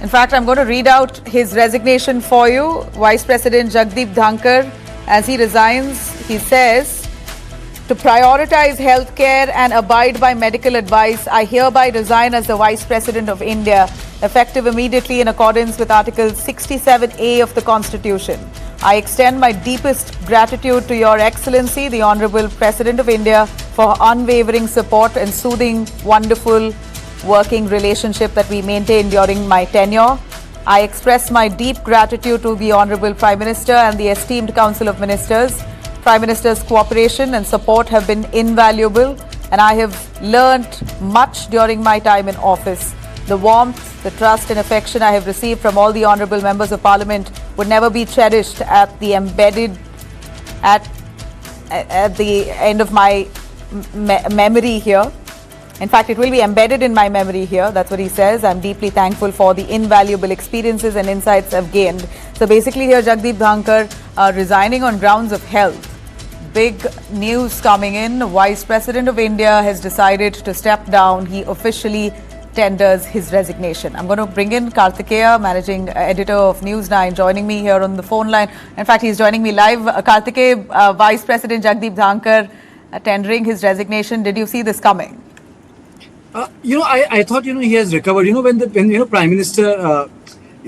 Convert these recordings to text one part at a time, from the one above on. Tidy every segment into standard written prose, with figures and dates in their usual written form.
In fact, I'm going to read out his resignation for you. Vice President Jagdeep Dhankhar, as he resigns, he says, to prioritize healthcare and abide by medical advice, I hereby resign as the Vice President of India, effective immediately in accordance with Article 67A of the Constitution. I extend my deepest gratitude to Your Excellency, the Honorable President of India, for unwavering support and soothing, wonderful working relationship that we maintained during my tenure. I express my deep gratitude to the Honorable Prime Minister and the esteemed Council of Ministers. Prime Minister's cooperation and support have been invaluable, and I have learnt much during my time in office. The warmth, the trust and affection I have received from all the Honourable Members of Parliament would never be cherished at the end of my memory here. In fact, it will be embedded in my memory here. That's what he says. I'm deeply thankful for the invaluable experiences and insights I've gained. So basically here, Jagdeep Dhankhar resigning on grounds of health. Big news coming in. The Vice President of India has decided to step down. He officially tenders his resignation. I'm going to bring in Karthikeya, Managing Editor of News9, joining me here on the phone line. In fact, he's joining me live. Karthikeya, Vice President Jagdeep Dhankhar tendering his resignation. Did you see this coming? I thought, he has recovered. When Prime Minister,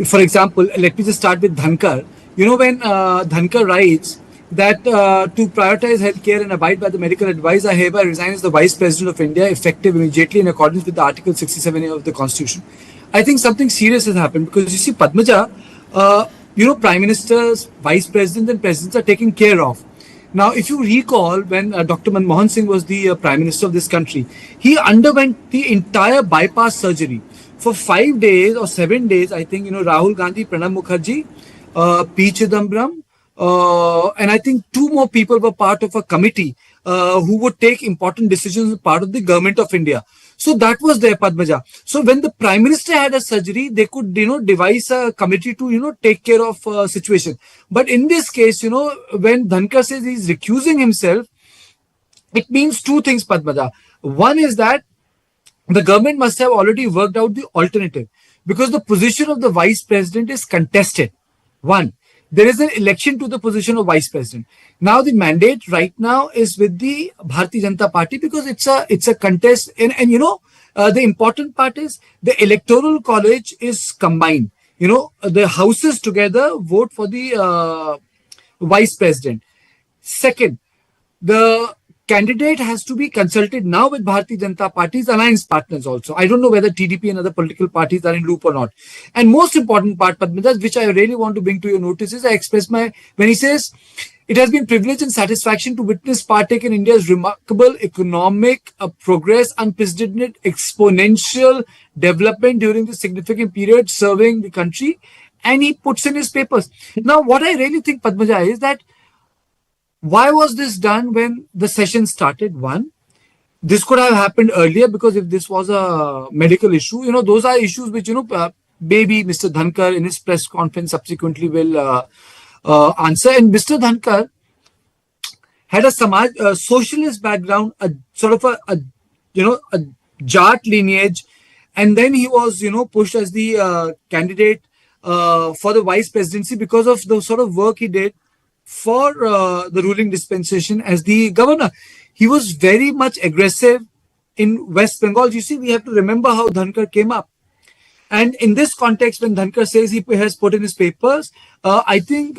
for example, let me just start with Dhankar. When Dhankar writes that to prioritize healthcare and abide by the medical advice, I hereby resign as the Vice President of India, effective immediately in accordance with the Article 67A of the Constitution. I think something serious has happened because you see, Padmaja, Prime Ministers, Vice Presidents and Presidents are taken care of. Now, if you recall, when Dr. Monsoon Session was the Prime Minister of this country, he underwent the entire bypass surgery. For 5 days or 7 days, I think, Rahul Gandhi, Pranab Mukherjee, P. Chidambaram, and I think 2 more people were part of a committee who would take important decisions as part of the government of India. So that was there, Padmaja. So when the Prime Minister had a surgery, they could, devise a committee to, take care of situation. But in this case, when Dhankar says he's recusing himself, it means 2 things, Padmaja. One is that the government must have already worked out the alternative because the position of the Vice President is contested. One, there is an election to the position of Vice President. Now the mandate right now is with the Bharatiya Janata Party because it's a contest. And the important part is the electoral college is combined. The houses together vote for the Vice President. Second, the candidate has to be consulted now with Bharatiya Janata Party's alliance partners also. I don't know whether TDP and other political parties are in loop or not. And most important part, Padmaja, which I really want to bring to your notice is when he says, it has been privilege and satisfaction to witness partake in India's remarkable economic progress, unprecedented exponential development during this significant period serving the country. And he puts in his papers. Now, what I really think, Padmaja, is that why was this done when the session started? One, this could have happened earlier because if this was a medical issue, those are issues which, maybe Mr. Dhankar in his press conference subsequently will answer. And Mr. Dhankar had a socialist background, a sort of a Jat lineage. And then he was, pushed as the candidate for the vice presidency because of the sort of work he did for the ruling dispensation as the governor. He was very much aggressive in West Bengal. You see, we have to remember how Dhankar came up. And in this context, when Dhankar says he has put in his papers, I think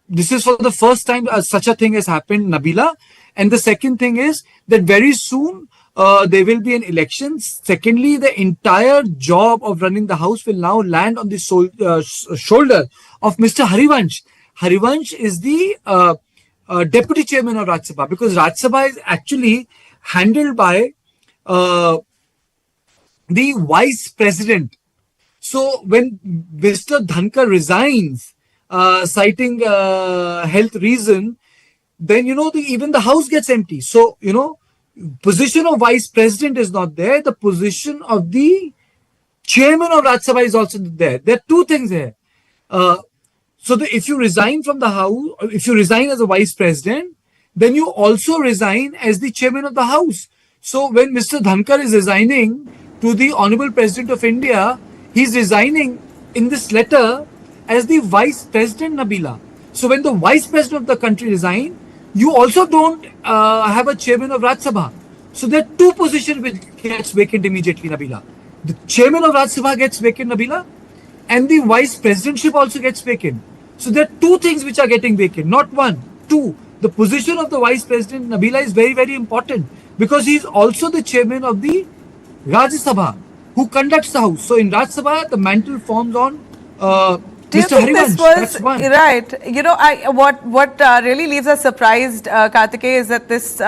this is for the first time such a thing has happened, Nabila. And the second thing is that very soon there will be an election. Secondly, the entire job of running the house will now land on the shoulder of Mr. Harivansh. Harivansh is the deputy chairman of Rajya Sabha because Rajya Sabha is actually handled by the vice president. So when Mr. Dhankar resigns, citing health reason, then, even the house gets empty. So, position of vice president is not there. The position of the chairman of Rajya Sabha is also there. There are 2 things here. So if you resign from the house, if you resign as a vice president, then you also resign as the chairman of the house. So when Mr. Dhankar is resigning to the Honorable President of India, he's resigning in this letter as the Vice President, Nabila. So when the Vice President of the country resigned, you also don't have a chairman of Rajya Sabha. So there are two positions which gets vacant immediately, Nabila. The chairman of Rajya Sabha gets vacant, Nabila, and the vice presidentship also gets vacant. So there are two things which are getting vacant, not one, two. The position of the vice president, Nabila, is very, very important because he is also the chairman of the Rajya Sabha, who conducts the house. So in Rajya Sabha, the mantle forms on Do you Mr. think this Harivansh. was That's one. right? You know, what really leaves us surprised, Kartikeya, is that this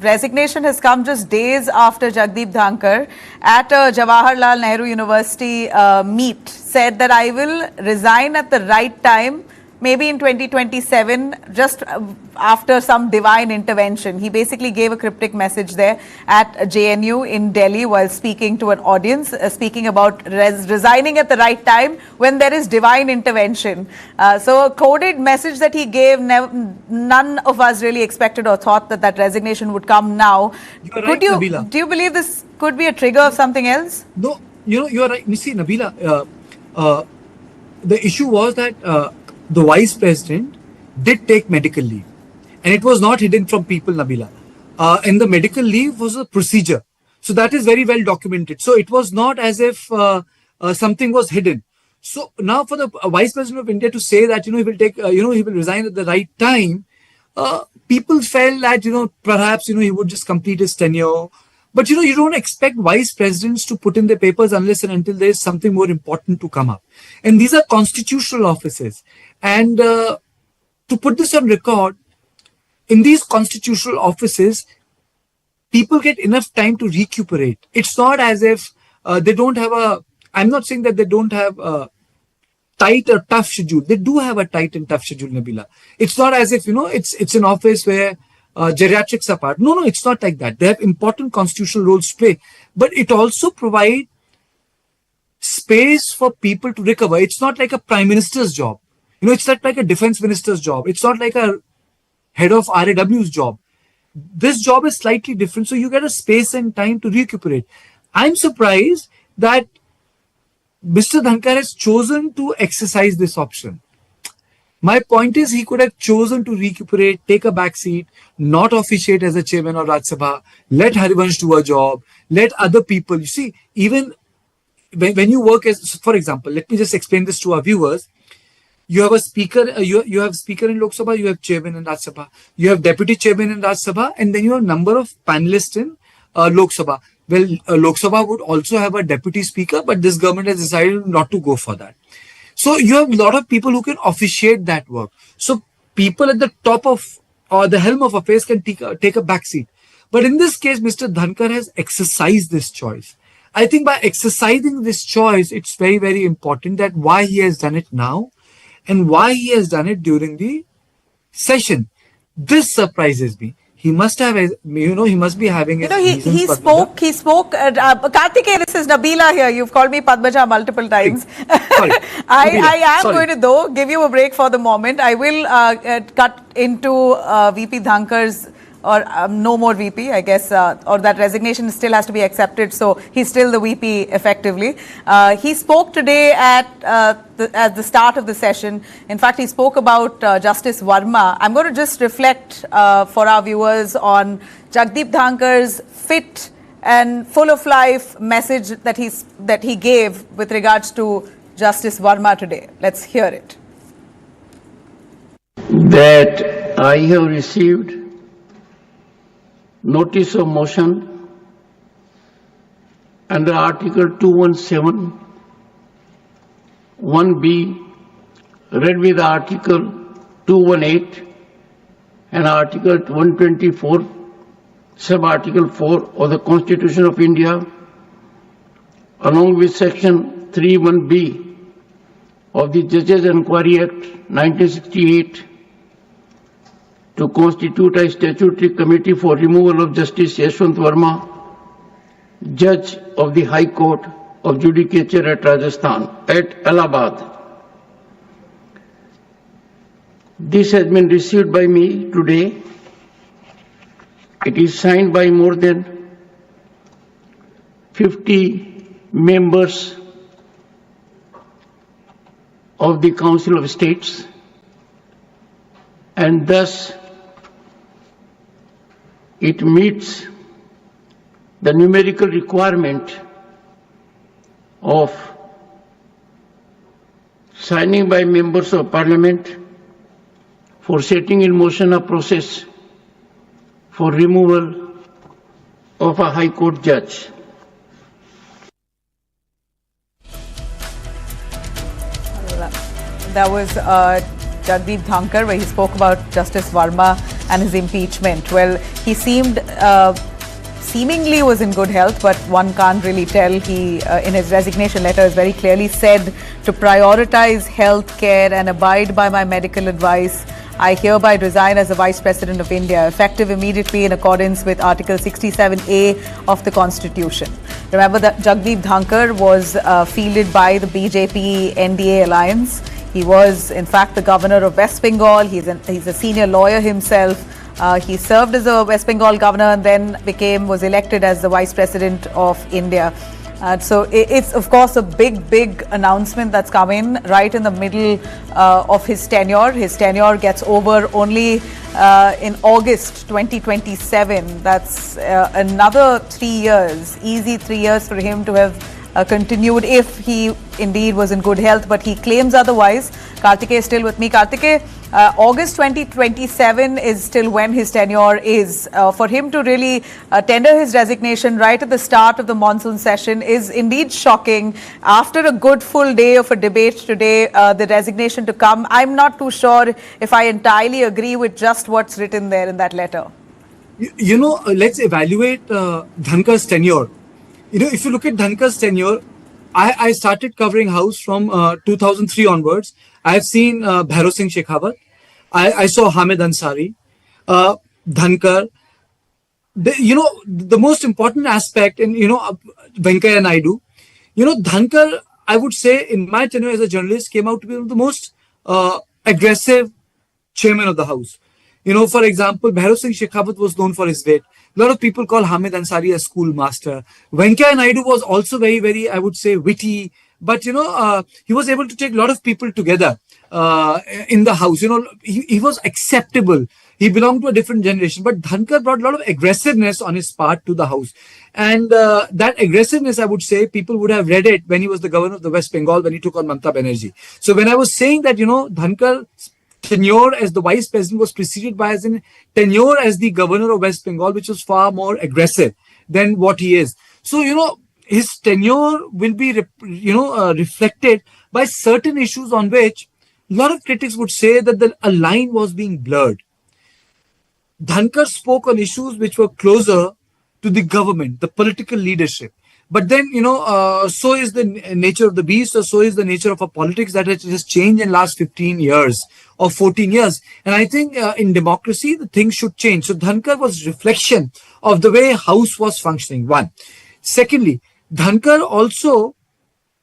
resignation has come just days after Jagdeep Dhankhar at a Jawaharlal Nehru University meet said that I will resign at the right time, maybe in 2027, just after some divine intervention. He basically gave a cryptic message there at JNU in Delhi while speaking to an audience, speaking about resigning at the right time when there is divine intervention. So a coded message that he gave, none of us really expected or thought that that resignation would come now. You're right, Nabila. Do you believe this could be a trigger of something else? No, you're right. You see, Nabila, the issue was that the vice president did take medical leave, and it was not hidden from people, Nabila. And the medical leave was a procedure, so that is very well documented. So it was not as if something was hidden. So now, for the vice president of India to say that he will take, he will resign at the right time, people felt that perhaps he would just complete his tenure. But you don't expect vice presidents to put in their papers unless and until there is something more important to come up. And these are constitutional offices. And to put this on record, in these constitutional offices, people get enough time to recuperate. It's not as if they don't have I'm not saying that they don't have a tight or tough schedule. They do have a tight and tough schedule, Nabila. It's not as if, it's an office where geriatrics are part. No, it's not like that. They have important constitutional roles to play. But it also provides space for people to recover. It's not like a prime minister's job. It's not like a defense minister's job. It's not like a head of RAW's job. This job is slightly different. So you get a space and time to recuperate. I'm surprised that Mr. Dhankhar has chosen to exercise this option. My point is, he could have chosen to recuperate, take a back seat, not officiate as a chairman of Rajya Sabha, let Harivansh do a job, let other people. You see, even when you work as, for example, let me just explain this to our viewers. You have a speaker, you have speaker in Lok Sabha, you have chairman in Rajya Sabha, you have deputy chairman in Rajya Sabha, and then you have a number of panelists in Lok Sabha. Well, Lok Sabha would also have a deputy speaker, but this government has decided not to go for that. So you have a lot of people who can officiate that work. So people at the top of or the helm of affairs can take a back seat. But in this case, Mr. Dhankhar has exercised this choice. I think by exercising this choice, it's very, very important that why he has done it now and why he has done it during the session. This surprises me. He must have, he must be having his reasons. He spoke, Kartikeya, this is Nabila here. You've called me Padmaja multiple times. Sorry. I am going to, though, give you a break for the moment. I will cut into VP Dhankhar's, or no more VP, I guess, or that resignation still has to be accepted. So he's still the VP effectively. He spoke today at the start of the session. In fact, he spoke about Justice Verma. I'm going to just reflect for our viewers on Jagdeep Dhankhar's fit and full of life message that he gave with regards to Justice Verma today. Let's hear it. That I have received notice of motion under Article 217, 1B, read with Article 218 and Article 124, Sub-Article 4 of the Constitution of India, along with Section 31B of the Judges Enquiry Act 1968, to constitute a statutory committee for removal of Justice Yashwant Verma, Judge of the High Court of Judicature at Rajasthan, at Allahabad. This has been received by me today. It is signed by more than 50 members of the Council of States, and thus it meets the numerical requirement of signing by members of Parliament for setting in motion a process for removal of a High Court judge. That was Jagdeep Dhankhar, where he spoke about Justice Verma and his impeachment. Well, he seemingly was in good health, but one can't really tell. He, in his resignation letter, has very clearly said to prioritize health care and abide by my medical advice. I hereby resign as the Vice President of India, effective immediately in accordance with Article 67A of the Constitution. Remember that Jagdeep Dhankhar was fielded by the BJP NDA alliance. He was, in fact, the governor of West Bengal. He's a senior lawyer himself. He served as a West Bengal governor and then was elected as the Vice President of India. So it's, of course, a big announcement that's come in right in the middle of his tenure. His tenure gets over only in August 2027. That's another 3 years, easy 3 years for him to have continued if he indeed was in good health, but he claims otherwise. Kartikeya is still with me. Kartikeya, August 2027 is still when his tenure is. For him to really tender his resignation right at the start of the monsoon session is indeed shocking. After a good full day of a debate today, the resignation to come, I'm not too sure if I entirely agree with just what's written there in that letter. Let's evaluate Dhankar's tenure. If you look at Dhankar's tenure, I started covering House from 2003 onwards. I have seen Bhairav Singh Shekhawat. I saw Hamid Ansari, Dhankar. The most important aspect, and Venkaiah Naidu. Dhankar, I would say, in my tenure as a journalist, came out to be one of the most aggressive chairman of the House. For example, Bhairav Singh Shekhawat was known for his wit. A lot of people call Hamid Ansari a schoolmaster. Venkaiah Naidu was also very, very, I would say, witty. But, he was able to take a lot of people together in the House. He was acceptable. He belonged to a different generation. But Dhankar brought a lot of aggressiveness on his part to the House. And that aggressiveness, I would say, people would have read it when he was the governor of the West Bengal, when he took on Mamata Banerjee. So when I was saying that, Dhankar tenure as the vice president was preceded by as in tenure as the governor of West Bengal, which was far more aggressive than what he is. So, his tenure will be, reflected by certain issues on which a lot of critics would say that a line was being blurred. Dhankar spoke on issues which were closer to the government, the political leadership. But then, so is the nature of the beast, or so is the nature of our politics that has just changed in the last 15 years or 14 years. And I think in democracy, the things should change. So Dhankar was reflection of the way House was functioning, one. Secondly, Dhankar also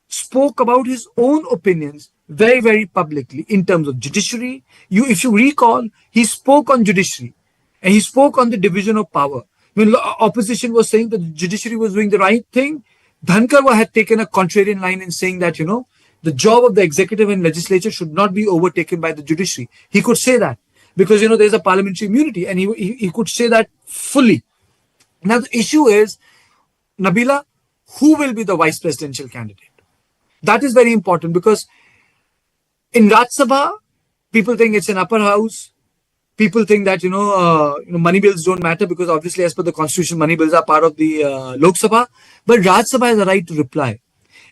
spoke about his own opinions very, very publicly in terms of judiciary. If you recall, he spoke on judiciary and he spoke on the division of power. When opposition was saying that the judiciary was doing the right thing, Dhankar had taken a contrarian line in saying that, the job of the executive and legislature should not be overtaken by the judiciary. He could say that because, there's a parliamentary immunity, and he could say that fully. Now, the issue is, Nabila, who will be the vice presidential candidate? That is very important because in Rajya Sabha, people think it's an upper house. People think that, money bills don't matter because obviously as per the constitution, money bills are part of the Lok Sabha. But Rajya Sabha has a right to reply.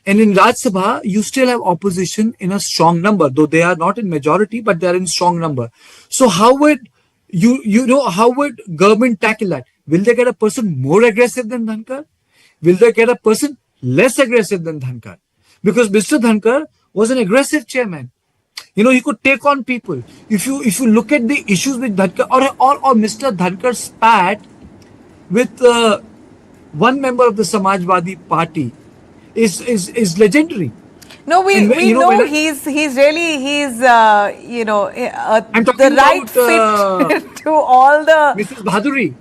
And in Rajya Sabha, you still have opposition in a strong number, though they are not in majority, but they are in strong number. So how would how would government tackle that? Will they get a person more aggressive than Dhankar? Will they get a person less aggressive than Dhankar? Because Mr. Dhankar was an aggressive chairman. He could take on people. If you look at the issues with Dhankar or Mr. Dhankar spat with one member of the Samajwadi Party is legendary. No, we know he's the right fit to all the Mrs. Bhaduri.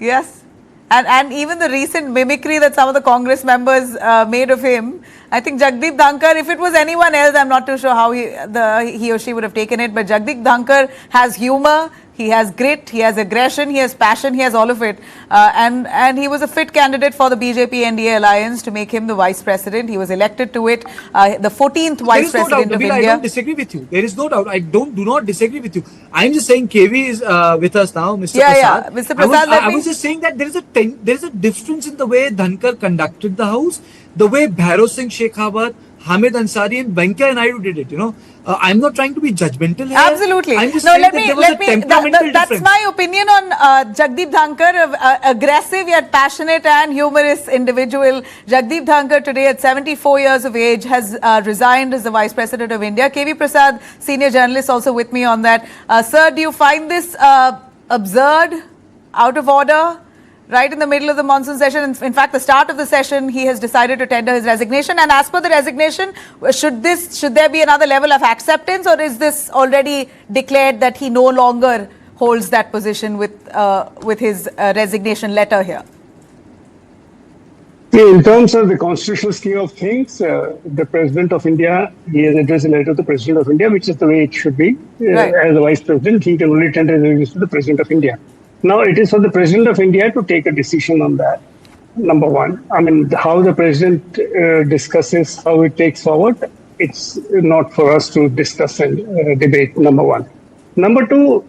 Yes. And even the recent mimicry that some of the Congress members made of him, I think Jagdeep Dhankhar, if it was anyone else, I'm not too sure how he or she would have taken it. But Jagdeep Dhankhar has humor, he has grit, he has aggression, he has passion, he has all of it. And he was a fit candidate for the BJP NDA alliance to make him the vice president. He was elected to it, the 14th vice president of India. I don't disagree with you. There is no doubt. I do not disagree with you. I'm just saying KV is with us now, Mr. Prasad. Yeah, Mr. Prasad. I was just saying that there is a difference in the way Dhankar conducted the house, the way Bhairav Singh Shekhawat, Hamid Ansari and Venkaiah Naidu did it, I'm not trying to be judgmental here. Absolutely. I'm just no, saying let that me, there was let a me, temperamental that's difference. my opinion on Jagdeep Dhankhar, aggressive yet passionate and humorous individual. Jagdeep Dhankhar today at 74 years of age has resigned as the Vice President of India. KV Prasad, senior journalist, also with me on that. Sir, do you find this absurd, out of order? Right in the middle of the monsoon session, in fact, the start of the session, he has decided to tender his resignation. And as per the resignation, should there be another level of acceptance, or is this already declared that he no longer holds that position with his resignation letter here? In terms of the constitutional scheme of things, the President of India, he has addressed a letter to the President of India, which is the way it should be. Right. As the Vice President, he can only tender his resignation to the President of India. Now, it is for the President of India to take a decision on that, number one. I mean, how the President discusses how it takes forward, it's not for us to discuss and debate, number one. Number two,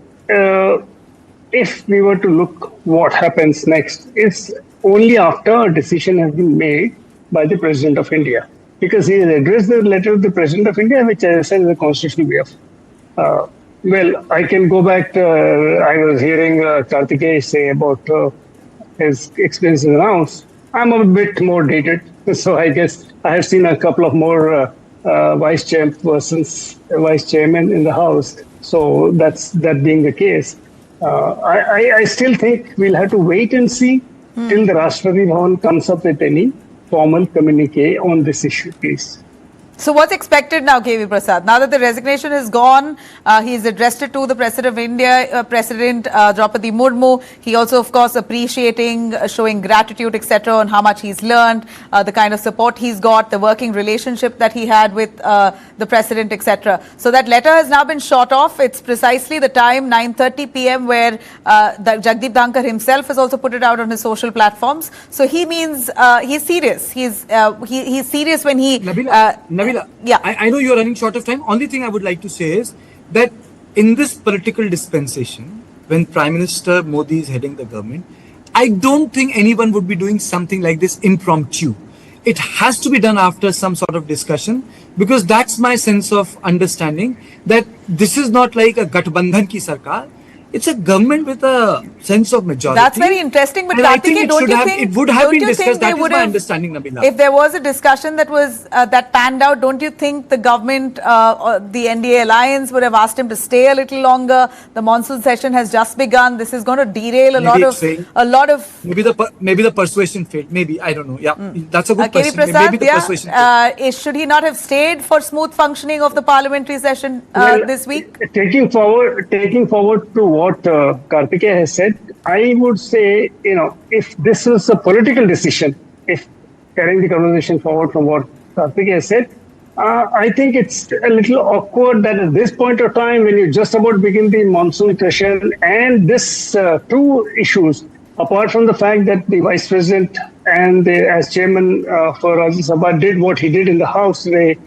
if we were to look what happens next, it's only after a decision has been made by the President of India. Because he has addressed the letter to the President of India, which I said is a constitutional way of well, I can go back to, I was hearing Kartikeya say about his experiences around. I'm a bit more dated, so I guess I have seen a couple of more vice chairmen in the House. So that being the case, I still think we'll have to wait and see till the Rashtrapati Bhavan comes up with any formal communique on this issue, please. So what's expected now, KV Prasad? Now that the resignation is gone, he's addressed it to the President of India, President Draupadi Murmu. He also, of course, appreciating, showing gratitude, etc., on how much he's learned, the kind of support he's got, the working relationship that he had with the President, etc. So that letter has now been shot off. It's precisely the time, 9:30 p.m., where Jagdeep Dhankhar himself has also put it out on his social platforms. So he means he's serious. He's serious when he... Nabila, yeah. I know you're running short of time. Only thing I would like to say is that in this political dispensation, when Prime Minister Modi is heading the government, I don't think anyone would be doing something like this impromptu. It has to be done after some sort of discussion, because that's my sense of understanding, that this is not like a Gathbandhan ki sarkar. It's a government with a sense of majority. That's very interesting. But Kartikeya, don't you think it would have been discussed? That is my understanding, Nabila. If there was a discussion that was that panned out, don't you think the government, or the NDA alliance, would have asked him to stay a little longer? The monsoon session has just begun. This is going to derail a lot of. Maybe the persuasion failed. Maybe, I don't know. Yeah, that's a good question. Prasad, maybe the persuasion failed. Should he not have stayed for smooth functioning of the parliamentary session this week? Taking forward to what Kartikeya has said, I would say, if this was a political decision, if carrying the conversation forward from what Kartikeya said, I think it's a little awkward that at this point of time, when you just about begin the monsoon session, and this two issues, apart from the fact that the Vice President and as Chairman for Rajya Sabha did what he did in the House, they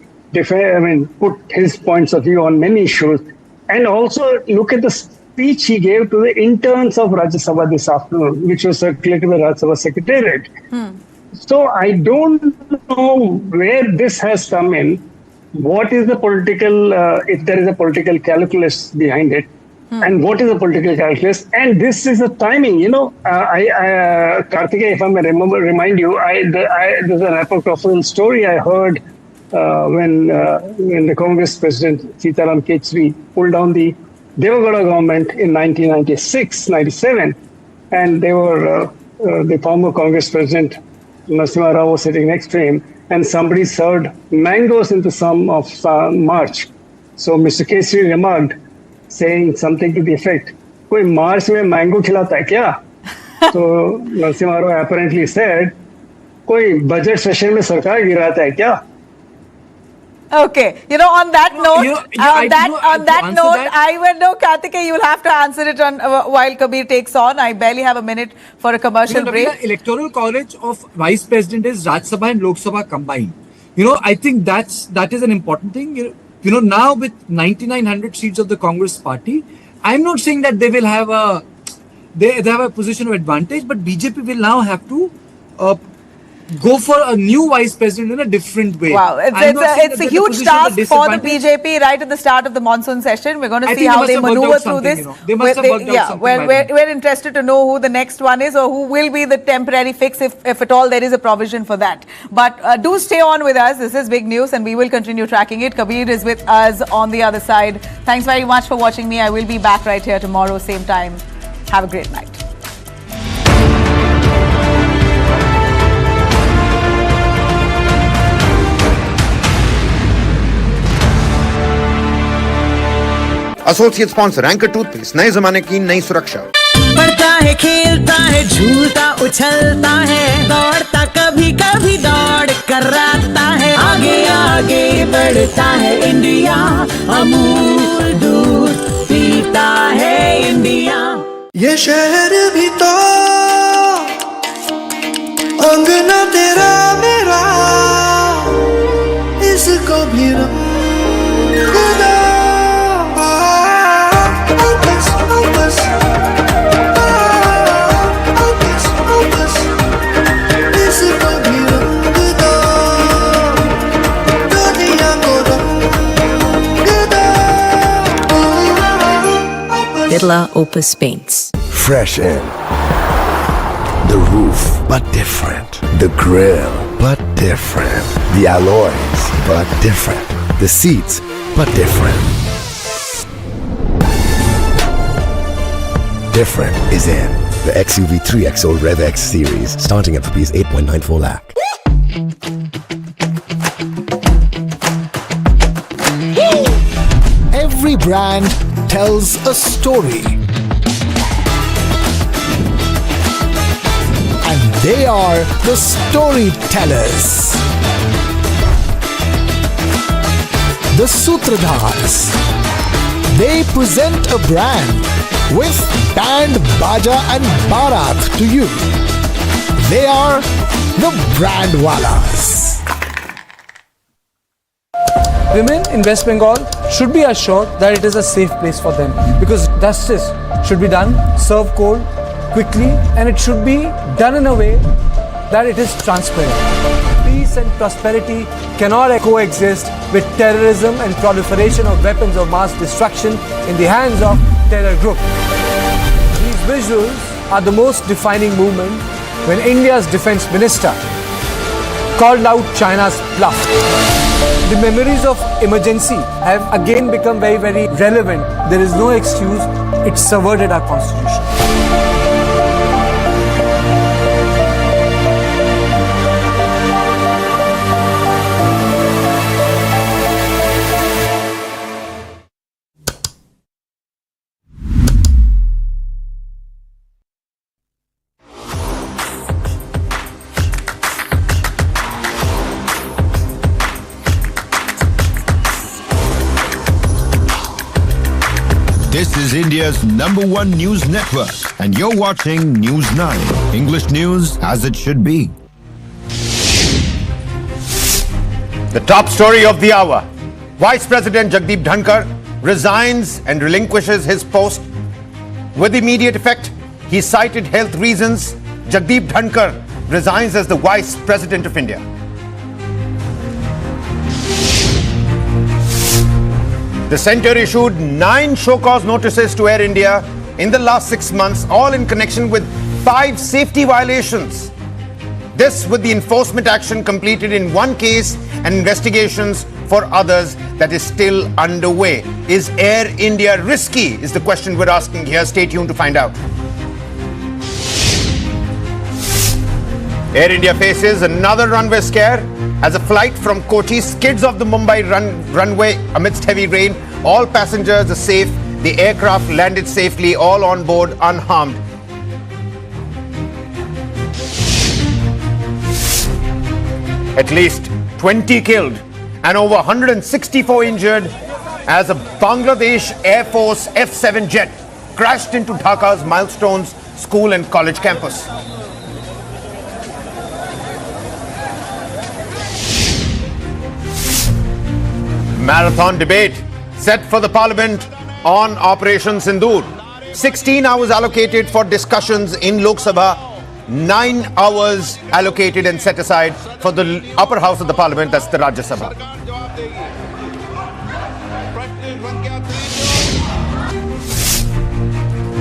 put his points of view on many issues, and also look at the speech he gave to the interns of Rajya Sabha this afternoon, which was circulated by Rajya Sabha Secretariat. So I don't know where this has come in. What is the political, if there is a political calculus behind it, and what is the political calculus? And this is the timing. Kartikeya, if I may remind you, there's an apocryphal story I heard when the Congress President Sitaram Kechri pulled down the Devagowda government in 1996-97, and they were the former Congress President Narasimha Rao was sitting next to him, and somebody served mangoes into some of March. So Mr. Kechri remarked, saying something to the effect, "Koi March mein mango khilata hai kya?" So Narasimha Rao apparently said, "Koi budget session mein sarkar girata hai kya?" Okay, on that note, that. I will know, Karthikeya, you'll have to answer it on while Kabir takes on. I barely have a minute for a commercial break. The electoral college of vice president is Rajya Sabha and Lok Sabha combined. I think that is an important thing. Now with 9,900 seats of the Congress party, I'm not saying that they will have they have a position of advantage, but BJP will now have to go for a new vice president in a different way. Wow, it's a huge task for the BJP right at the start of the monsoon session. We're going to see how they maneuver through this. They must have worked out something. We're interested to know who the next one is or who will be the temporary fix if at all there is a provision for that. But do stay on with us. This is big news and we will continue tracking it. Kabir is with us on the other side. Thanks very much for watching me. I will be back right here tomorrow, same time. Have a great night. Associate sponsor anchor toothpaste, नए जमाने की नई सुरक्षा। पढ़ता है, खेलता है, झूलता उछलता है, दौड़ता कभी कभी दौड़ कराता है, आगे आगे बढ़ता है इंडिया, अमूल दूध पीता है इंडिया। ये शहर भी तो अंगना तेरा मेरा, इसको भी रंग दो। Birla Opus Paints. Fresh in. The roof, but different. The grill, but different. The alloys, but different. The seats, but different. Different is in the XUV 3XO Rev X series, starting at rupees 8.94 lakh. Every brand tells a story. And they are the storytellers. The Sutradhars. They present a brand with band, baja and barat to you. They are the Brandwalas. Women in West Bengal should be assured that it is a safe place for them, because justice should be done, served cold, quickly, and it should be done in a way that it is transparent. Peace and prosperity cannot coexist with terrorism and proliferation of weapons of mass destruction in the hands of terror groups. These visuals are the most defining moment when India's defense minister called out China's bluff. The memories of emergency have again become very, very relevant. There is no excuse. It subverted our constitution. This is India's #1 news network, and you're watching News 9. English news as it should be. The top story of the hour. Vice President Jagdeep Dhankhar resigns and relinquishes his post. With immediate effect, he cited health reasons. Jagdeep Dhankhar resigns as the Vice President of India. The centre issued 9 show-cause notices to Air India in the last 6 months, all in connection with 5 safety violations. This with the enforcement action completed in 1 case and investigations for others that is still underway. Is Air India risky? Is the question we're asking here. Stay tuned to find out. Air India faces another runway scare as a flight from Kochi skids off the Mumbai runway amidst heavy rain. All passengers are safe. The aircraft landed safely, all on board unharmed. At least 20 killed and over 164 injured as a Bangladesh Air Force F-7 jet crashed into Dhaka's Milestones School and College campus. Marathon debate set for the parliament on Operation Sindoor. 16 hours allocated for discussions in Lok Sabha, 9 hours allocated and set aside for the upper house of the parliament, that's the Rajya Sabha.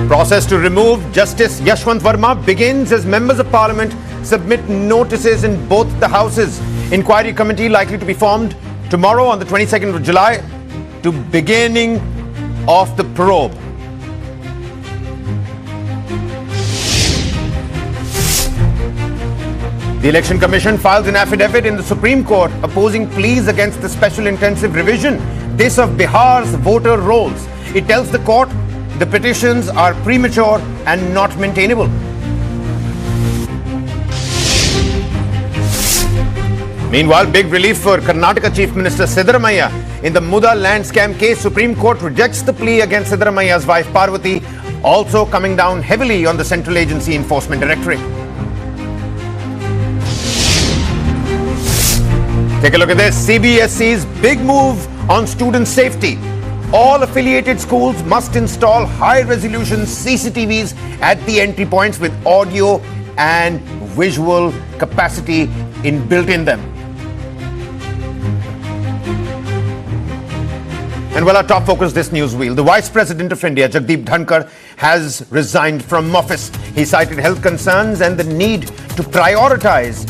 Process to remove Justice Yashwant Verma begins as members of parliament submit notices in both the houses. Inquiry committee likely to be formed tomorrow on the 22nd of July to beginning of the probe. The Election Commission files an affidavit in the Supreme Court opposing pleas against the special intensive revision, this of Bihar's voter rolls. It tells the court the petitions are premature and not maintainable. Meanwhile, big relief for Karnataka Chief Minister Siddaramaiah. In the Muda land scam case, Supreme Court rejects the plea against Siddaramaiah's wife Parvati, also coming down heavily on the Central Agency Enforcement Directorate. Take a look at this. CBSE's big move on student safety. All affiliated schools must install high-resolution CCTVs at the entry points with audio and visual capacity inbuilt in them. And well, our top focus this news wheel. The Vice President of India, Jagdeep Dhankhar, has resigned from office. He cited health concerns and the need to prioritize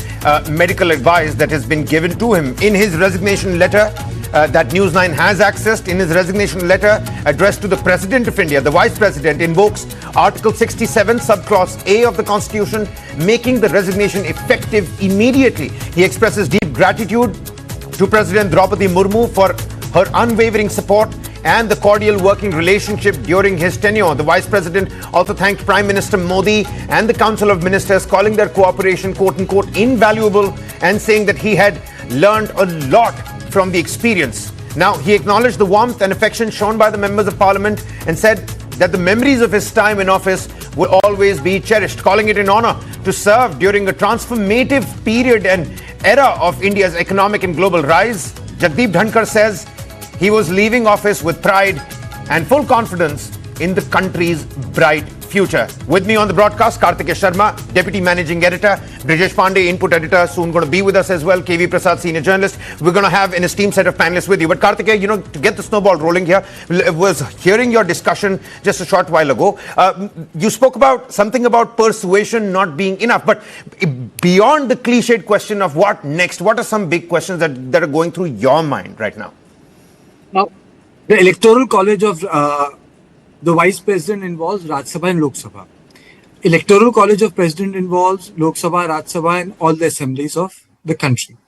medical advice that has been given to him. In his resignation letter that News9 has accessed, in his resignation letter addressed to the President of India, the Vice President invokes Article 67, subclause A of the Constitution, making the resignation effective immediately. He expresses deep gratitude to President Draupadi Murmu for her unwavering support and the cordial working relationship during his tenure. The Vice President also thanked Prime Minister Modi and the Council of Ministers, calling their cooperation quote-unquote invaluable and saying that he had learned a lot from the experience. Now, he acknowledged the warmth and affection shown by the members of Parliament and said that the memories of his time in office will always be cherished, calling it an honor to serve during a transformative period and era of India's economic and global rise. Jagdeep Dhankhar says he was leaving office with pride and full confidence in the country's bright future. With me on the broadcast, Kartikeya Sharma, Deputy Managing Editor, Brijesh Pandey, Input Editor, soon going to be with us as well, KV Prasad, Senior Journalist. We're going to have an esteemed set of panelists with you. But Kartikeya, to get the snowball rolling here, was hearing your discussion just a short while ago. You spoke about something about persuasion not being enough. But beyond the cliched question of what next, what are some big questions that are going through your mind right now? Now, the Electoral College of the Vice President involves Rajya Sabha and Lok Sabha. Electoral College of President involves Lok Sabha, Rajya Sabha and all the assemblies of the country.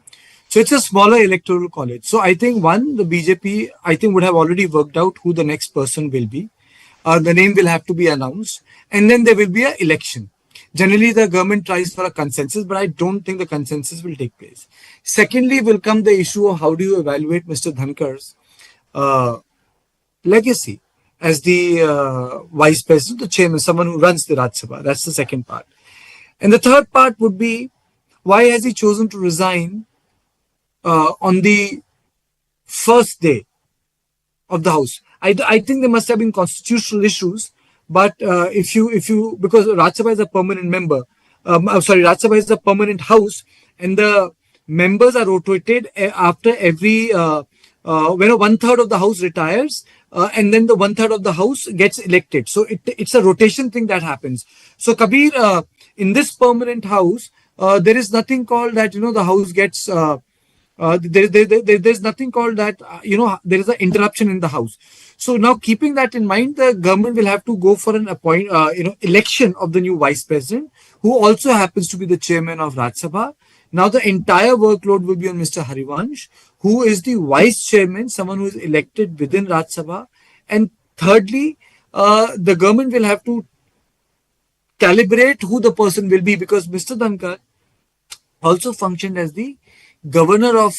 So it's a smaller electoral college. So I think the BJP, would have already worked out who the next person will be. The name will have to be announced and then there will be an election. Generally, the government tries for a consensus, but I don't think the consensus will take place. Secondly, will come the issue of how do you evaluate Mr. Dhankhar's legacy as the Vice President, the Chairman, someone who runs the Rajya Sabha. That's the second part. And the third part would be, why has he chosen to resign on the first day of the House? I think there must have been constitutional issues, but if you because Rajya Sabha is a permanent member, Rajya Sabha is a permanent house, and the members are rotated after every when 1/3 of the house retires, and then the 1/3 of the house gets elected. So it's a rotation thing that happens. So Kabir, in this permanent house, there is nothing called that, the house gets, there's nothing called that, there is an interruption in the house. So now keeping that in mind, the government will have to go for an election of the new Vice President, who also happens to be the Chairman of Rajya Sabha. Now the entire workload will be on Mr. Harivansh, who is the Vice Chairman, someone who is elected within Rajya Sabha. And thirdly, the government will have to calibrate who the person will be, because Mr. Dhankhar also functioned as the governor of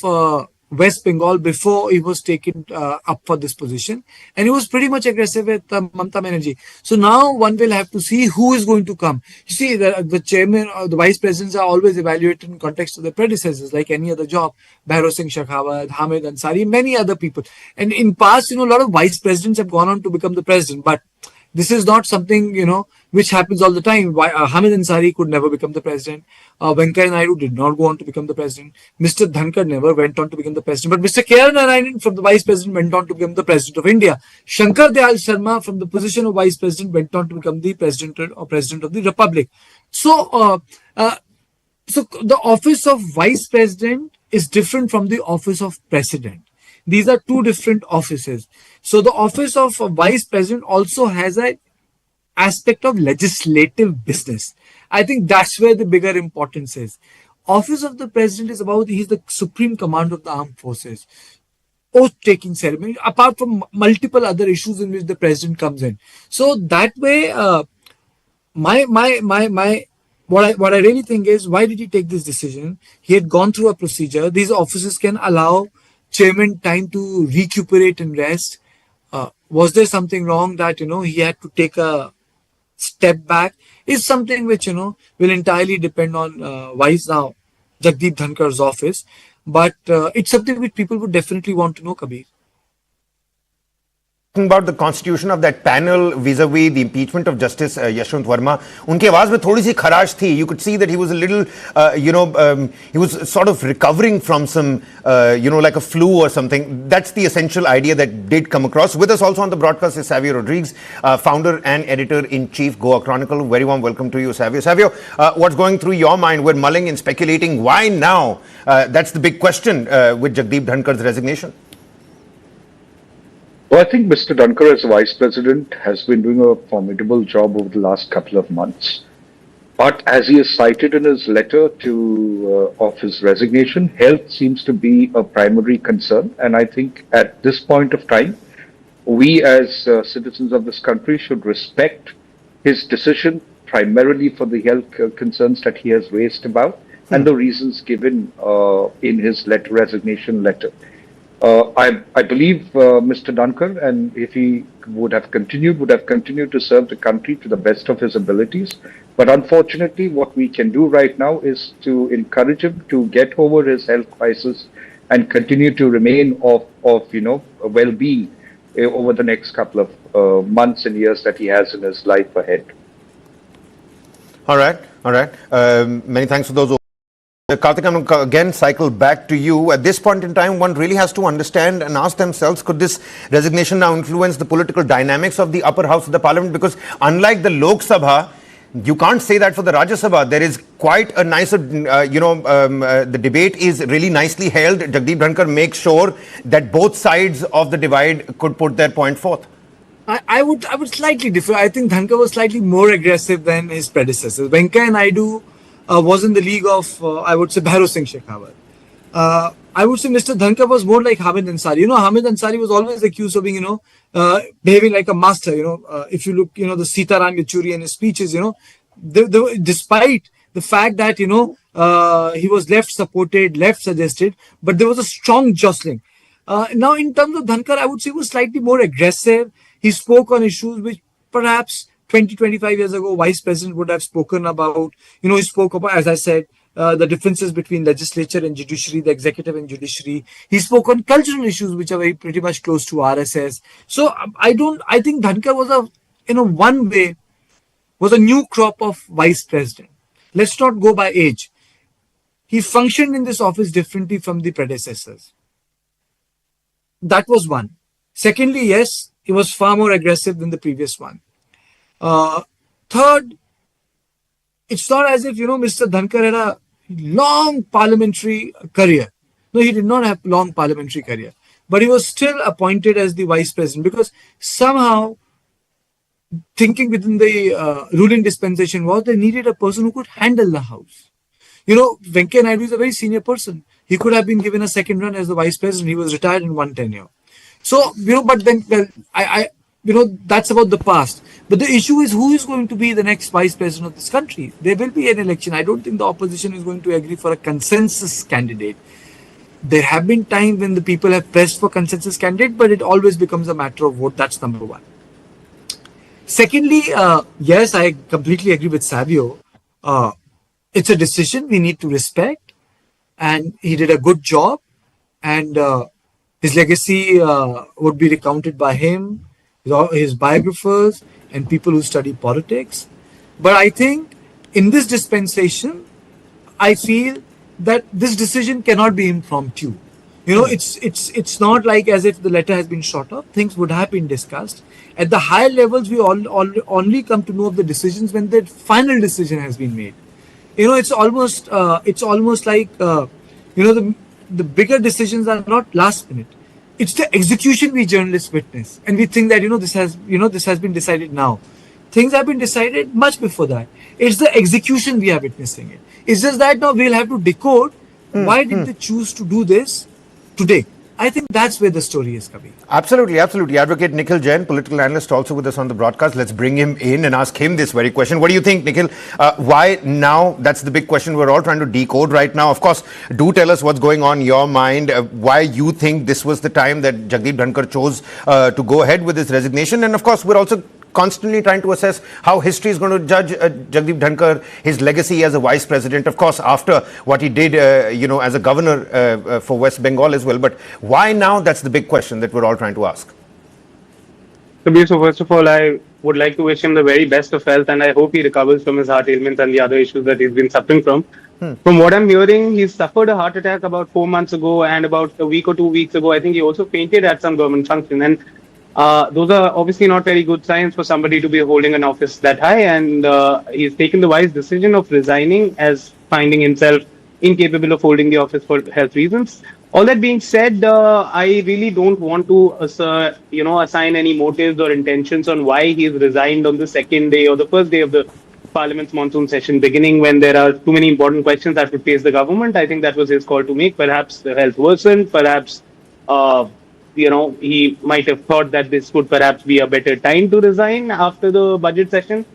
West Bengal before he was taken up for this position, and he was pretty much aggressive with Mamata Banerjee. So now one will have to see who is going to come. You see, the chairman or the vice presidents are always evaluated in context of their predecessors, like any other job. Bhairav Singh Shekhawat, Hamid Ansari, many other people. And in past, a lot of vice presidents have gone on to become the president, but this is not something, which happens all the time. Hamid Ansari could never become the president. Venkaiah Naidu did not go on to become the president. Mr. Dhankar never went on to become the president. But Mr. K.R. Narayanan from the vice president went on to become the president of India. Shankar Dayal Sharma from the position of vice president went on to become the president of the republic. So the office of vice president is different from the office of president. These are two different offices. So the office of vice president also has an aspect of legislative business. I think that's where the bigger importance is. Office of the president is about, he's the supreme commander of the armed forces. Oath-taking ceremony, apart from multiple other issues in which the president comes in. So that way, what I really think is, why did he take this decision? He had gone through a procedure. These offices can allow chairman time to recuperate and rest. Was there something wrong that, he had to take a step back? Is something which, will entirely depend on Vice now, Jagdeep Dhankar's office. But it's something which people would definitely want to know, Kabir. Talking about the constitution of that panel vis-a-vis the impeachment of Justice Yashwant Verma, उनके आवाज में थोड़ी सी खराश थी. You could see that he was a little, he was sort of recovering from some, like a flu or something. That's the essential idea that did come across. With us also on the broadcast is Savio Rodriguez, founder and editor-in-chief, Goa Chronicle. Very warm welcome to you, Savio. Savio, what's going through your mind? We're mulling and speculating. Why now? That's the big question with Jagdeep Dhankar's resignation. Well, I think Mr. Dhankar as Vice President has been doing a formidable job over the last couple of months. But as he has cited in his letter of his resignation, health seems to be a primary concern. And I think at this point of time, we as citizens of this country should respect his decision primarily for the health concerns that he has raised about and the reasons given in his resignation letter. I believe Mr. Dhankar, and if he would have continued to serve the country to the best of his abilities. But unfortunately, what we can do right now is to encourage him to get over his health crisis and continue to remain of well-being over the next couple of months and years that he has in his life ahead. All right. Many thanks for those. Karthik, I'm going to again cycle back to you. At this point in time, one really has to understand and ask themselves, could this resignation now influence the political dynamics of the upper house of the parliament? Because unlike the Lok Sabha, you can't say that for the Rajya Sabha. There is quite a nice, the debate is really nicely held. Jagdeep Dhankar makes sure that both sides of the divide could put their point forth. I would slightly differ. I think Dhankar was slightly more aggressive than his predecessors. Venkaiah Naidu was in the league of, I would say, Bhairav Singh Shekhawat. I would say Mr. Dhankar was more like Hamid Ansari. Hamid Ansari was always accused of being, behaving like a master. If you look, the Sitaram Yechuri and his speeches, despite the fact that, he was left supported, left suggested, but there was a strong jostling. Now, in terms of Dhankar, I would say he was slightly more aggressive. He spoke on issues which perhaps 20-25 years ago, Vice President would have spoken about. He spoke about, as I said, the differences between legislature and judiciary, the executive and judiciary. He spoke on cultural issues which are pretty much close to RSS. So I think Dhankar was one way, was a new crop of Vice President. Let's not go by age. He functioned in this office differently from the predecessors. That was one. Secondly, yes, he was far more aggressive than the previous one. Third, it's not as if, Mr. Dhankar had a long parliamentary career. No, he did not have long parliamentary career. But he was still appointed as the vice president because somehow thinking within the ruling dispensation was they needed a person who could handle the house. Venkaiah Naidu is a very senior person. He could have been given a second run as the vice president. He was retired in one tenure. So, but then, that's about the past. But the issue is who is going to be the next vice president of this country. There will be an election. I don't think the opposition is going to agree for a consensus candidate. There have been times when the people have pressed for consensus candidate, but it always becomes a matter of vote. That's number one. Secondly, yes, I completely agree with Savio. It's a decision we need to respect, and he did a good job, and his legacy would be recounted by him, his biographers, and people who study politics. But I think in this dispensation, I feel that this decision cannot be impromptu. It's not like as if the letter has been shot up. Things would have been discussed at the higher levels. We only come to know of the decisions when the final decision has been made. It's almost like the bigger decisions are not last minute. It's the execution we journalists witness, and we think that this has been decided now. Things have been decided much before that. It's the execution we are witnessing it. It's just that now we'll have to decode why did they choose to do this today. I think that's where the story is coming. Absolutely. Advocate Nikhil Jain, political analyst, also with us on the broadcast. Let's bring him in and ask him this very question. What do you think, Nikhil? Why now? That's the big question we're all trying to decode right now. Of course, do tell us what's going on in your mind, why you think this was the time that Jagdeep Dhankhar chose to go ahead with his resignation. And of course, we're also constantly trying to assess how history is going to judge Jagdeep Dhankhar, his legacy as a vice president, of course, after what he did, as a governor for West Bengal as well. But why now? That's the big question that we're all trying to ask. So first of all, I would like to wish him the very best of health, and I hope he recovers from his heart ailments and the other issues that he's been suffering from. From what I'm hearing, he suffered a heart attack about 4 months ago, and about a week or 2 weeks ago, I think he also fainted at some government function. And those are obviously not very good signs for somebody to be holding an office that high, and he's taken the wise decision of resigning as finding himself incapable of holding the office for health reasons. All that being said, I really don't want to assign any motives or intentions on why he's resigned on the second day or the first day of the Parliament's monsoon session beginning, when there are too many important questions that would face the government. I think that was his call to make. Perhaps the health worsened, perhaps he might have thought that this would perhaps be a better time to resign after the budget session.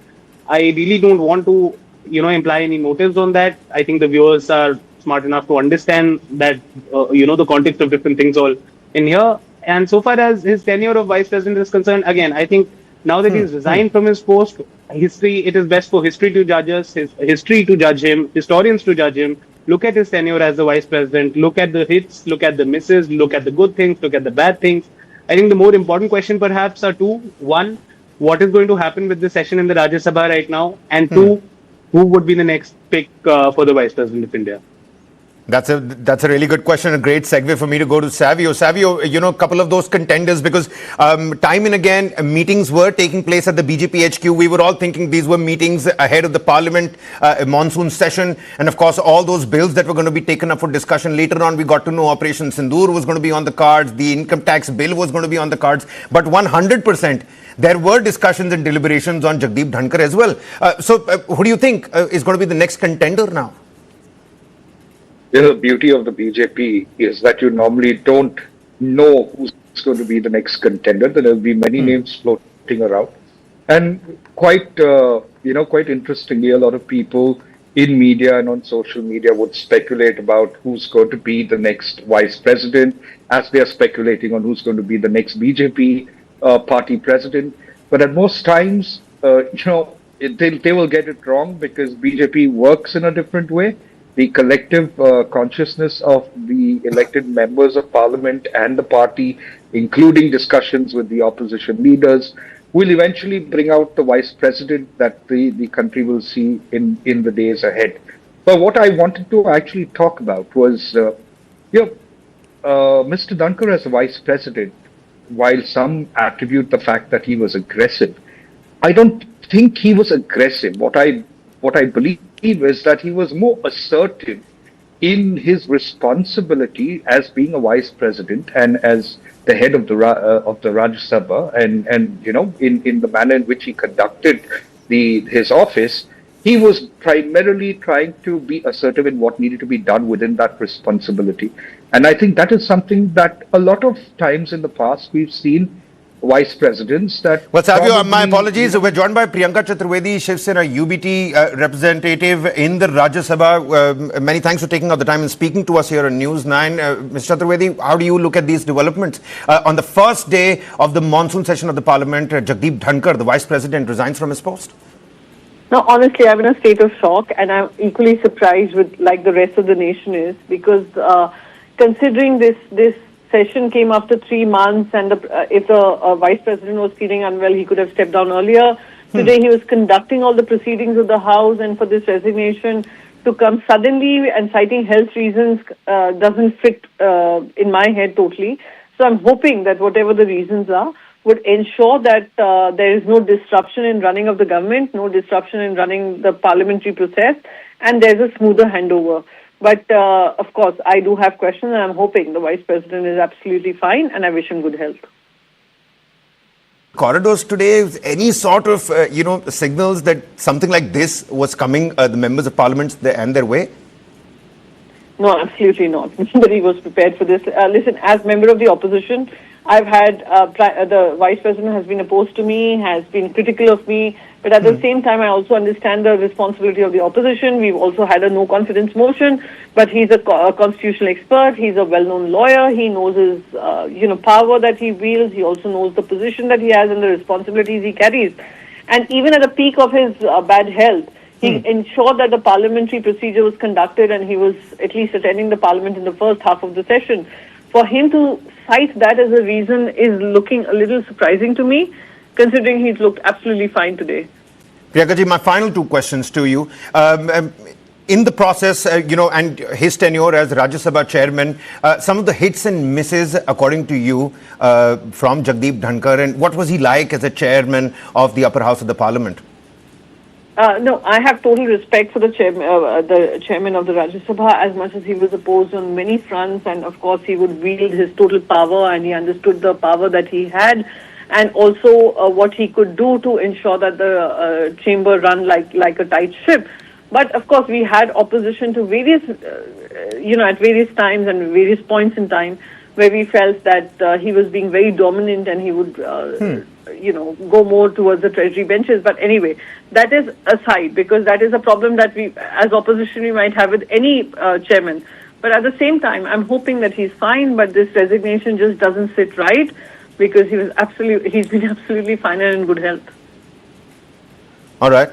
I really don't want to, imply any motives on that. I think the viewers are smart enough to understand that, the context of different things all in here. And so far as his tenure of vice president is concerned, again, I think now that he's resigned from his post, it is best for history to judge us, history to judge him, historians to judge him. Look at his tenure as the vice president, look at the hits, look at the misses, look at the good things, look at the bad things. I think the more important question perhaps are two. One, what is going to happen with the session in the Rajya Sabha right now? And two, who would be the next pick for the vice president of India? That's a really good question. A great segue for me to go to Savio. Savio, a couple of those contenders, because time and again meetings were taking place at the BJP HQ. We were all thinking these were meetings ahead of the Parliament monsoon session, and of course all those bills that were going to be taken up for discussion. Later on, we got to know Operation Sindoor was going to be on the cards, the income tax bill was going to be on the cards, but 100%. There were discussions and deliberations on Jagdeep Dhankhar as well. So who do you think is going to be the next contender now? The beauty of the BJP is that you normally don't know who's going to be the next contender. There will be many names floating around. And quite interestingly, a lot of people in media and on social media would speculate about who's going to be the next vice president, as they are speculating on who's going to be the next BJP party president. But at most times, they will get it wrong, because BJP works in a different way. The collective consciousness of the elected members of parliament and the party, including discussions with the opposition leaders, will eventually bring out the vice president that the country will see in the days ahead. But what I wanted to actually talk about was, Mr. Dhankhar as a vice president, while some attribute the fact that he was aggressive, I don't think he was aggressive. What I believe is that he was more assertive in his responsibility as being a vice president and as the head of the Rajya Sabha, and in the manner in which he conducted his office. He was primarily trying to be assertive in what needed to be done within that responsibility. And I think that is something that a lot of times in the past we've seen vice presidents that. Well, Savio, my probably- apologies. We're joined by Priyanka Chaturvedi, Shiv Sena UBT representative in the Rajya Sabha. Many thanks for taking out the time and speaking to us here on News 9. Ms. Chaturvedi, how do you look at these developments? On the first day of the monsoon session of the Parliament, Jagdeep Dhankhar, the Vice President, resigns from his post. No, honestly, I'm in a state of shock, and I'm equally surprised with, like the rest of the nation is, because considering this session came after 3 months, and if the vice president was feeling unwell, he could have stepped down earlier. Today, he was conducting all the proceedings of the House, and for this resignation to come suddenly and citing health reasons doesn't fit in my head totally. So I'm hoping that whatever the reasons are, would ensure that there is no disruption in running of the government, no disruption in running the parliamentary process, and there's a smoother handover. But of course, I do have questions, and I'm hoping the Vice President is absolutely fine, and I wish him good health. Corridors today, any sort of, signals that something like this was coming, the members of parliament and their way? No, absolutely not. Nobody was prepared for this. Listen, as member of the opposition, I've had the Vice President has been opposed to me, has been critical of me, but at the same time, I also understand the responsibility of the opposition. We've also had a no confidence motion, but he's a constitutional expert. He's a well-known lawyer. He knows his, power that he wields. He also knows the position that he has and the responsibilities he carries. And even at the peak of his bad health, he ensured that the parliamentary procedure was conducted, and he was at least attending the parliament in the first half of the session. For him to cite that as a reason is looking a little surprising to me, considering he's looked absolutely fine today. Priyanka ji, my final 2 questions to you. In the process, and his tenure as Rajya Sabha chairman, some of the hits and misses, according to you, from Jagdeep Dhankhar, and what was he like as a chairman of the upper house of the parliament? No, I have total respect for the chairman of the Rajya Sabha, as much as he was opposed on many fronts, and of course he would wield his total power, and he understood the power that he had, and also what he could do to ensure that the chamber run like a tight ship. But of course, we had opposition to various, at various times and various points in time, where we felt that he was being very dominant, and he would, go more towards the treasury benches. But anyway, that is aside, because that is a problem that we, as opposition, we might have with any chairman. But at the same time, I'm hoping that he's fine, but this resignation just doesn't sit right, because he's been absolutely fine and in good health. All right.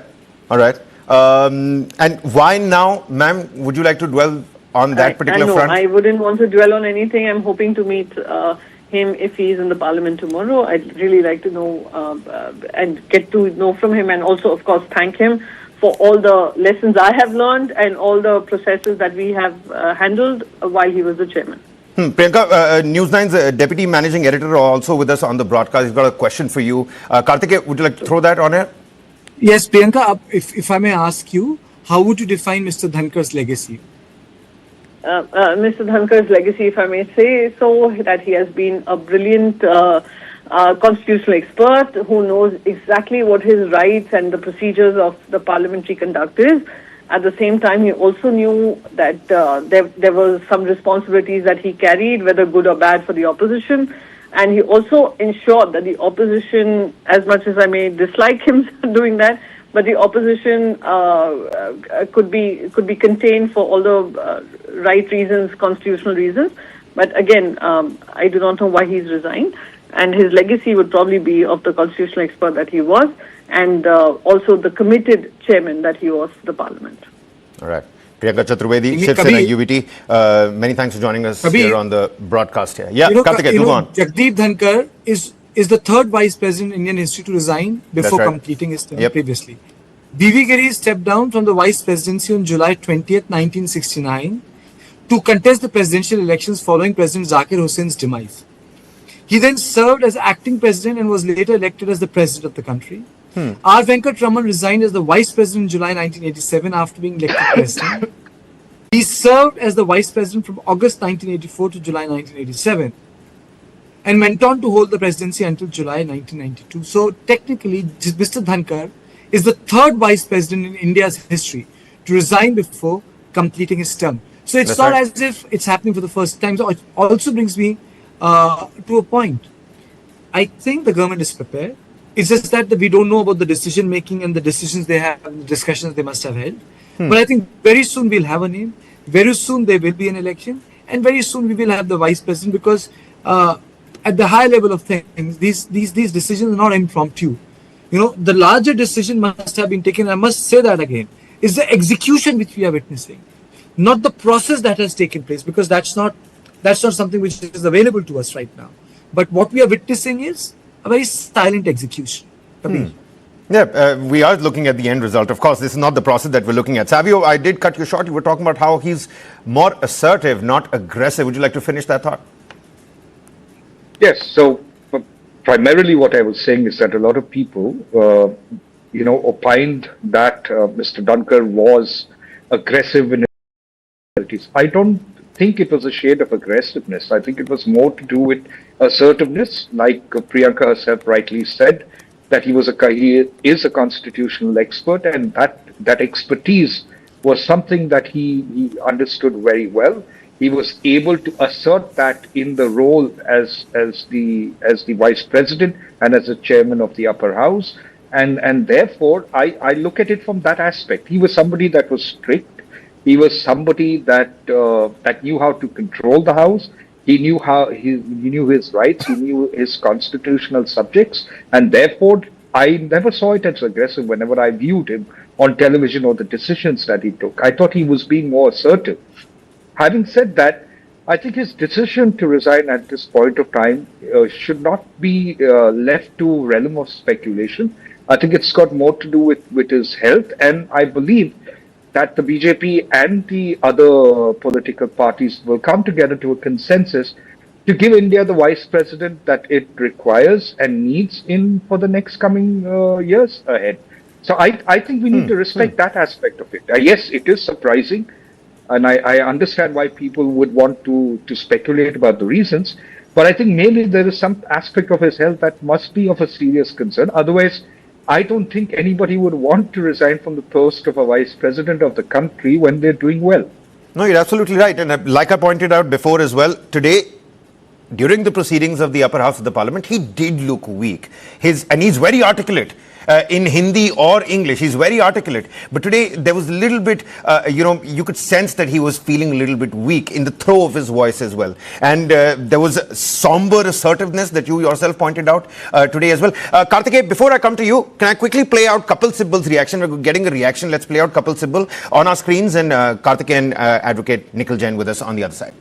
And why now, ma'am? Would you like to dwell on that particular front? I wouldn't want to dwell on anything. I'm hoping to meet him if he's in the parliament tomorrow. I'd really like to know and get to know from him, and also, of course, thank him for all the lessons I have learned and all the processes that we have handled while he was the chairman. Priyanka, News 9's deputy managing editor also with us on the broadcast. He's got a question for you. Karthikeya, would you like to throw that on air? Yes, Priyanka, if I may ask you, how would you define Mr. Dhankhar's legacy? Mr. Dhankhar's legacy, if I may say so, that he has been a brilliant constitutional expert who knows exactly what his rights and the procedures of the parliamentary conduct is. At the same time, he also knew that there were some responsibilities that he carried, whether good or bad, for the opposition. And he also ensured that the opposition, as much as I may dislike him doing that, but the opposition could be contained for all the right reasons, constitutional reasons. But again, I do not know why he's resigned. And his legacy would probably be of the constitutional expert that he was, and also the committed chairman that he was to the parliament. All right. Priyanka Chaturvedi, Shiv Sena UBT, many thanks for joining us here on the broadcast here. Yeah, Karthikeya, go on. Jagdeep Dhankhar is the third vice president in Indian history to resign before completing his term previously. B.V. Giri stepped down from the vice presidency on July 20th, 1969 to contest the presidential elections following President Zakir Husain's demise. He then served as acting president and was later elected as the president of the country. R. Venkat Raman resigned as the vice president in July 1987 after being elected president. He served as the vice president from August 1984 to July 1987 and went on to hold the presidency until July 1992. So technically, Mr. Dhankhar is the third vice president in India's history to resign before completing his term. So it's not as if it's happening for the first time. So it also brings me to a point. I think the government is prepared. It's just that we don't know about the decision making and the decisions they have, the discussions they must have held. But I think very soon we'll have a name. Very soon there will be an election, and very soon we will have the vice president, because at the high level of things, these decisions are not impromptu. The larger decision must have been taken. I must say that again, is the execution which we are witnessing, not the process that has taken place, because that's not something which is available to us right now. But what we are witnessing is a very silent execution. Yeah, we are looking at the end result. Of course, this is not the process that we're looking at. Savio, I did cut you short. You were talking about how he's more assertive, not aggressive. Would you like to finish that thought? Yes. So primarily what I was saying is that a lot of people, opined that Mr. Dhankar was aggressive in his activities. I don't think it was a shade of aggressiveness. I think it was more to do with assertiveness, like Priyanka herself rightly said, that he is a constitutional expert, and that expertise was something that he understood very well. He was able to assert that in the role as the vice president and as the chairman of the upper house, and therefore I look at it from that aspect. He was somebody that was strict. He was somebody that knew how to control the house. He knew he knew his rights. He knew his constitutional subjects, and therefore I never saw it as aggressive whenever I viewed him on television or the decisions that he took. I thought he was being more assertive. Having said that, I think his decision to resign at this point of time should not be left to realm of speculation. I think it's got more to do with his health, and I believe that the BJP and the other political parties will come together to a consensus to give India the vice president that it requires and needs in for the next coming years ahead. So I think we need to respect that aspect of it. Yes, it is surprising, and I understand why people would want to speculate about the reasons, but I think mainly there is some aspect of his health that must be of a serious concern. Otherwise, I don't think anybody would want to resign from the post of a vice president of the country when they're doing well. No, you're absolutely right. And like I pointed out before as well, today, during the proceedings of the upper house of the parliament, he did look weak. And he's very articulate in Hindi or English. He's very articulate. But today, there was a little bit, you could sense that he was feeling a little bit weak in the throw of his voice as well. And there was a somber assertiveness that you yourself pointed out today as well. Karthikeya, before I come to you, can I quickly play out Kapil Sibbal's reaction? We're getting a reaction. Let's play out Kapil Sibbal on our screens, and Karthikeya and Advocate Nikhil Jain with us on the other side.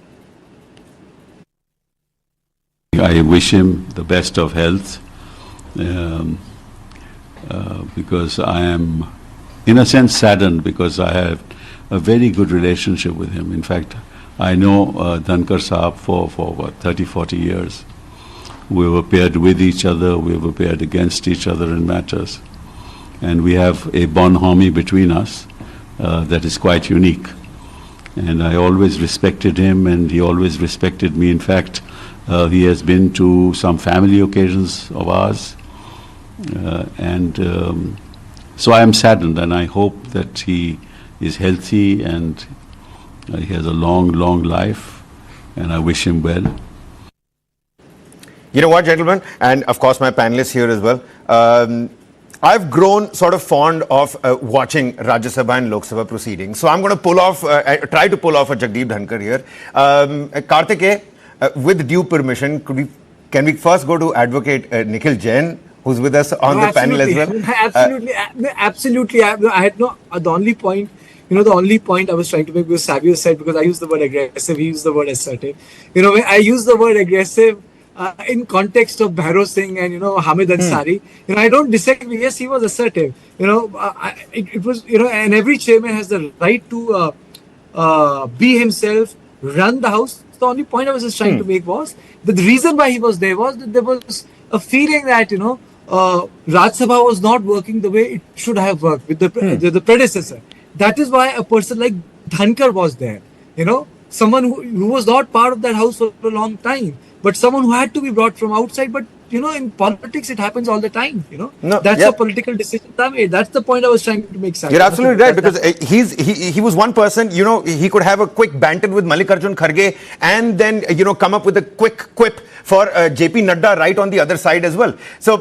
I wish him the best of health, because I am, in a sense, saddened because I have a very good relationship with him. In fact, I know Dhankar Saab for what, 30, 40 years. We were paired with each other, we were paired against each other in matters. And we have a bonhomie between us that is quite unique. And I always respected him, and he always respected me. In fact, he has been to some family occasions of ours, so I am saddened, and I hope that he is healthy and he has a long, long life, and I wish him well. You know what, gentlemen, and of course my panelists here as well, I've grown sort of fond of watching Rajya Sabha and Lok Sabha proceedings. So I'm going to try to pull off a Jagdeep Dhankhar here. Karthikeya, with due permission, can we first go to Advocate Nikhil Jain, who's with us on the panel as well? Absolutely. I had the only point, the only point I was trying to make, because Savio said, because I used the word aggressive, he used the word assertive. When I use the word aggressive in context of Bhairo Singh and, Hamid Ansari, I don't disagree. Yes, he was assertive. It was, and every chairman has the right to be himself, run the house. The only point I was just trying to make was that the reason why he was there was that there was a feeling that Rajya Sabha was not working the way it should have worked with the predecessor. That is why a person like Dhankar was there. Someone who was not part of that house for a long time, but someone who had to be brought from outside, but in politics it happens all the time. No, that's yeah. a political decision I made. That's the point I was trying to make. You're absolutely right, because he was one person. He could have a quick banter with Mallikarjun Kharge and then come up with a quick quip for JP Nadda right on the other side as well. So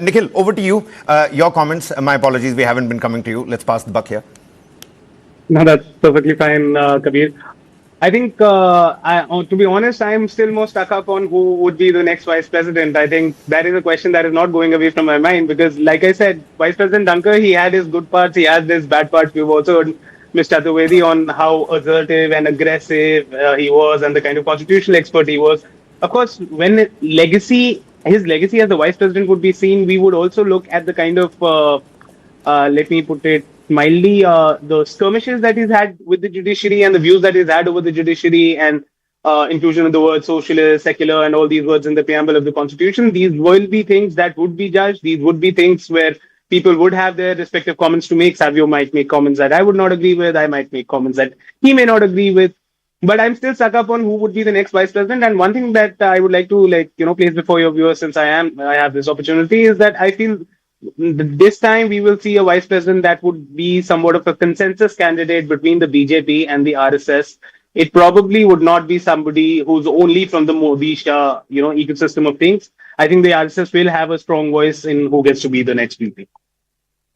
Nikhil, over to you. Your comments. My apologies, we haven't been coming to you. Let's pass the buck here. No, that's perfectly fine, Kabir. I think, to be honest, I'm still more stuck up on who would be the next vice president. I think that is a question that is not going away from my mind, because, like I said, Vice President Dhankhar, he had his good parts, he had his bad parts. We've also heard Mr. Chaturvedi on how assertive and aggressive he was and the kind of constitutional expert he was. Of course, when his legacy as the vice president would be seen, we would also look at the kind of, let me put it mildly, the skirmishes that he's had with the judiciary and the views that he's had over the judiciary, and inclusion of the word socialist, secular, and all these words in the preamble of the constitution. These will be things that would be judged. These would be things where people would have their respective comments to make. Savio might make comments that I would not agree with. I might make comments that he may not agree with. But I'm still stuck up on who would be the next vice president. And one thing that I would like to place before your viewers, since I have this opportunity, is that I feel this time we will see a vice president that would be somewhat of a consensus candidate between the BJP and the RSS. It probably would not be somebody who's only from the Modi Shah, ecosystem of things. I think the RSS will have a strong voice in who gets to be the next VP.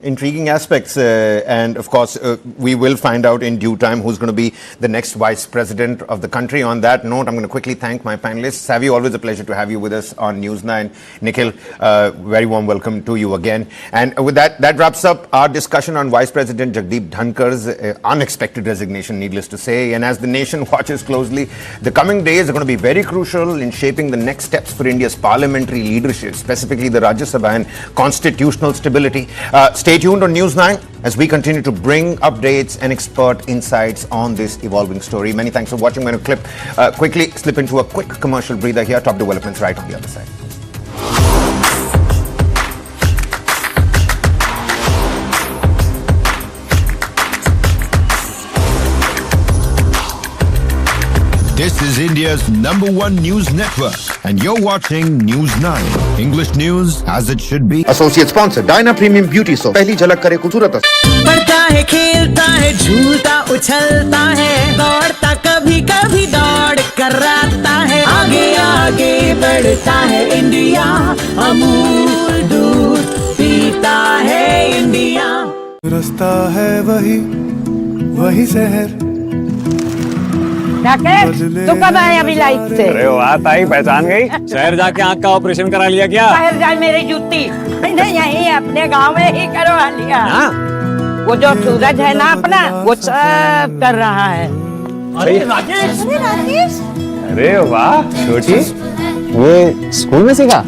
Intriguing aspects, and of course we will find out in due time who's going to be the next vice president of the country. On that note, I'm going to quickly thank my panelists. Savio, always a pleasure to have you with us on News 9. Nikhil, very warm welcome to you again. And with that wraps up our discussion on Vice President Jagdeep Dhankhar's unexpected resignation, needless to say. And as the nation watches closely, the coming days are going to be very crucial in shaping the next steps for India's parliamentary leadership, specifically the Rajya Sabha and constitutional stability. Stay tuned on News 9 as we continue to bring updates and expert insights on this evolving story. Many thanks for watching. I'm going to quickly slip into a quick commercial breather here. Top developments right on the other side. This is India's #1 news network, and you're watching News 9. English news as it should be. Associate sponsor, Dyna Premium Beauty Soap. पहली झलक करे खूबसूरत। बढ़ता है, खेलता है, झूलता उछलता है, दौड़ता कभी कभी दौड़ कराता है, आगे आगे बढ़ता है इंडिया, अमूल दूध पीता है इंडिया। रास्ता है वही शहर। तू कब आए अभी लाइफ से? अरे वाह ताई, पहचान गई? शहर जाके आँख का ऑपरेशन करा लिया क्या? शहर जाए मेरी जूती, मैंने यहीं अपने गांव में ही करवा लिया। वो जो सूरज है ना अपना, वो सब कर रहा है। अरे राजेश! अरे वाह छोटी, ये स्कूल में सीखा?